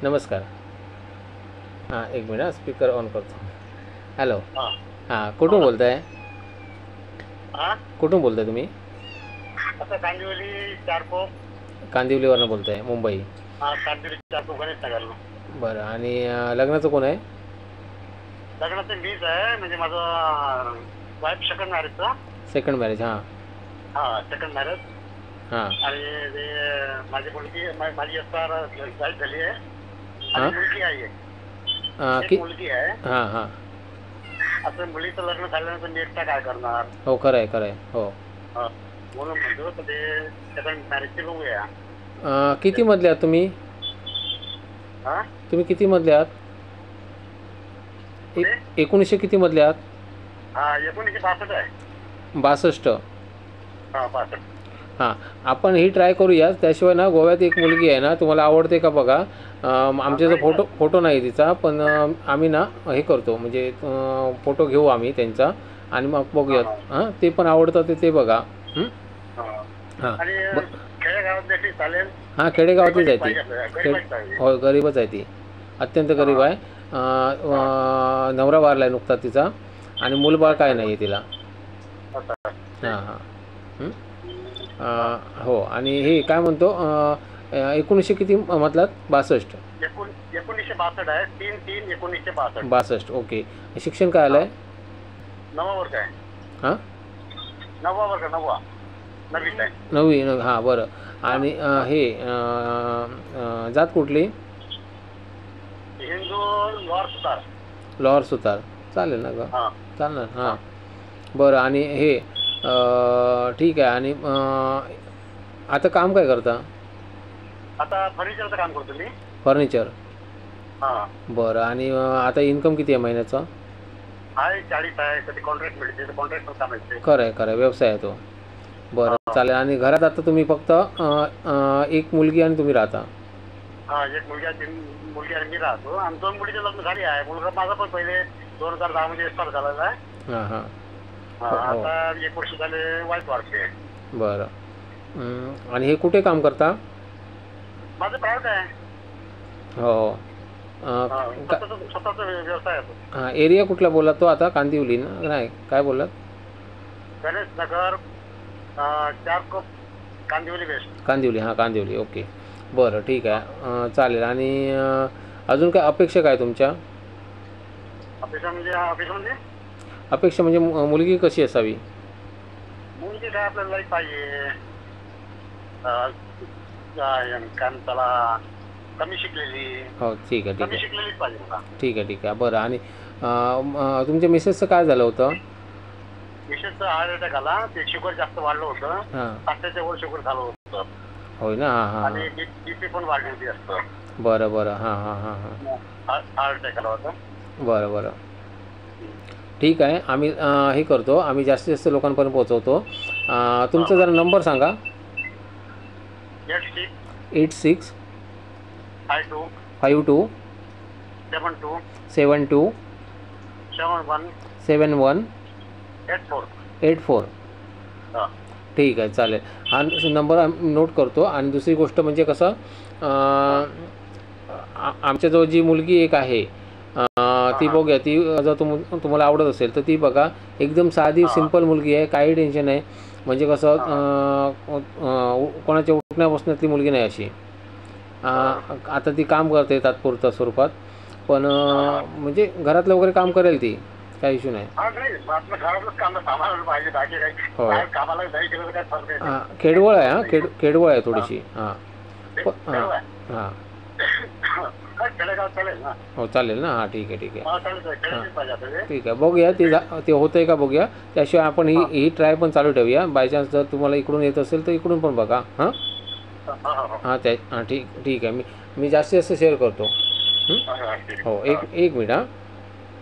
नमस्कार. हां, एक मिनिट स्पीकर ऑन करतो. हॅलो. हा हां, कुठून बोला. बोलताय? हा कुठून बोलताय तुम्ही? आता कांदिवली चारकोप. कांदिवलीवरनं बोलताय, मुंबई. कांदिवली चारकोप गणेश नगरला. बरं. आणि लग्नाचं कोण आहे? लग्नाचं मीच आहे, म्हणजे माझं वाईफ सेकंड मॅरेजचा. Second marriage. हां सेकंड मॅरेज. हां आणि ते माझी मुलगी माझी एक्सपायर वाईफ झाली आहे. हां आणि मुलगी आहे एक की मुलगी आहे. हां हां. आता मुलीचं लग्न झाल्यानंतर मी एकटा काय करणार. हो, खरं आहे, खरं आहे. हो. हा. म्हणून म्हणतो तर ते सेकंड मॅरेजचे बघूया. किती मधले आहात तुम्ही? हा तुम्ही किती मधले आहात? कुठे? 1900 किती मधले आहात? 1962 आहे. 62. 62. हां, आपण ही ट्राय करूया. त्याशिवाय ना गोव्यात एक मुलगी आहे ना, तुम्हाला आवडते का बघा. आमच्याजवळ फोटो नाही तिचा, पण आम्ही ना हे करतो, म्हणजे फोटो घेऊ आम्ही त्यांचा आणि मग बघूयात. हां, ते पण आवडतं ते बघा. हां आणि खेडेगावात देखील चालेल. हां, खेडेगावातलीच आहे ती. गरीबच आहे. हो, गरीबच आहे ती, अत्यंत गरीब आहे. नवरा वारला आहे नुकता तिचा, आणि मूलबाळ काय नाही आहे तिला. हां हां. हो. आणि हे काय म्हणतो, 1900 किती म्हटलात? 62. 1962 आहे. 3/3/1962. 62. ओके. शिक्षण काय आलं आहे? 9वा वर्ग आहे. हां, 9वा वर्ग. 9वीत आहे. 9वी. हां, बरं. आणि हे जात कुठली? हिंदू लोअर सुतार. लोअर सुतार. चालेल ना गं? हां चालणार. हां, बरं. आणि हे ठीक आहे. आणि आता काम काय करता? आता फर्निचरचं काम करतो मी. फर्निचर. हां बरं. आणि आता इन्कम किती आहे महिन्याचं? आहे 40 आहे. कधी कॉन्ट्रॅक्ट मिळते तर कॉन्ट्रॅक्ट पण कामायचे. खरं आहे, खरं आहे. व्यवसाय आहे तो. बरं, चालेल. आणि घरात आता तुम्ही फक्त एक मुलगी आणि तुम्ही राहता? एक मुलगी आहे. 3 मुलगी आणि मी राहतो. आणि 2 मुलीचे लग्न झाली आहे. मुलगा माझा पण पहिले 2010 मध्ये एक्सपायर झालेला आहे. हां हां. आता 1 वर्ष झाले वाईफ वारते. बरं. आणि हे कुठे काम करता? माझं प्रायव्हेट आहे. हो. स्वतःचा व्यवसाय आहे तो. हां, एरिया कुठला बोलला तो आता? कांदिवली ना? नाही, काय बोललात? गणेश नगर, चारकोप, कांदिवली वेस्ट. कांदिवली. हां, कांदिवली. ओके. बरं, ठीक आहे. चालेल. आणि अजून काय अपेक्षा काय तुमच्या? अपेक्षा म्हणजे अपेक्षा म्हणजे मुलगी कशी असावी? मुलगी काय आपल्याला लाईफ पाहिजे. काय त्याला कमी शिकलेली. हो, ठीक आहे, ठीक कमी आहे. शिकलेलीच पाहिजे मला. ठीक आहे, ठीक आहे. बरं. आणि तुमच्या मिसेसचं काय झालं होतं? विशेषतः हार्ट अटॅक आला. ते शुगर जास्त वाढलं होतं. हां. 700च्या वर शुगर झालं होतं. होय ना? हां हां. आणि बीपी पण वाढली होती जास्त. बरं बरं. हां हां हां हां. हार्ट अटॅक आला होता. बरं बरं. ठीक आहे. आम्ही हे करतो, आम्ही जास्तीत जास्त लोकांपर्यंत पोहोचवतो. तुमचा जरा नंबर सांगा. 86 52 52 72 72 71 71 84. 84. ठीक आहे, चालेल. हा नंबर नोट करतो. आणि दुसरी गोष्ट म्हणजे कसं, आमच्याजवळ जी मुलगी एक आहे, ती बघूया. ती जर तुम्हाला आवडत असेल तर ती बघा. एकदम साधी सिंपल मुलगी आहे, काही टेन्शन नाही. म्हणजे कसं, कोणाच्या उठण्या बसण्यातली मुलगी नाही अशी. आता ती काम करते तात्पुरत्या स्वरूपात, पण म्हणजे घरातलं वगैरे काम करेल ती, काही इश्यू नाही. हां, खेडवळ आहे. हां, खेडवळ आहे थोडीशी. हां हां. हो, चालेल ना? हां, ठीक आहे, ठीक आहे. ठीक आहे, बघूया ते होतं आहे का बघूया. त्याशिवाय आपण ही ट्राय पण चालू ठेवूया. बाय चान्स जर तुम्हाला इकडून येत असेल तर इकडून पण बघा. हां हां, ठीक आहे. मी जास्तीत जास्त शेअर करतो. हो, एक मिनिट. हां.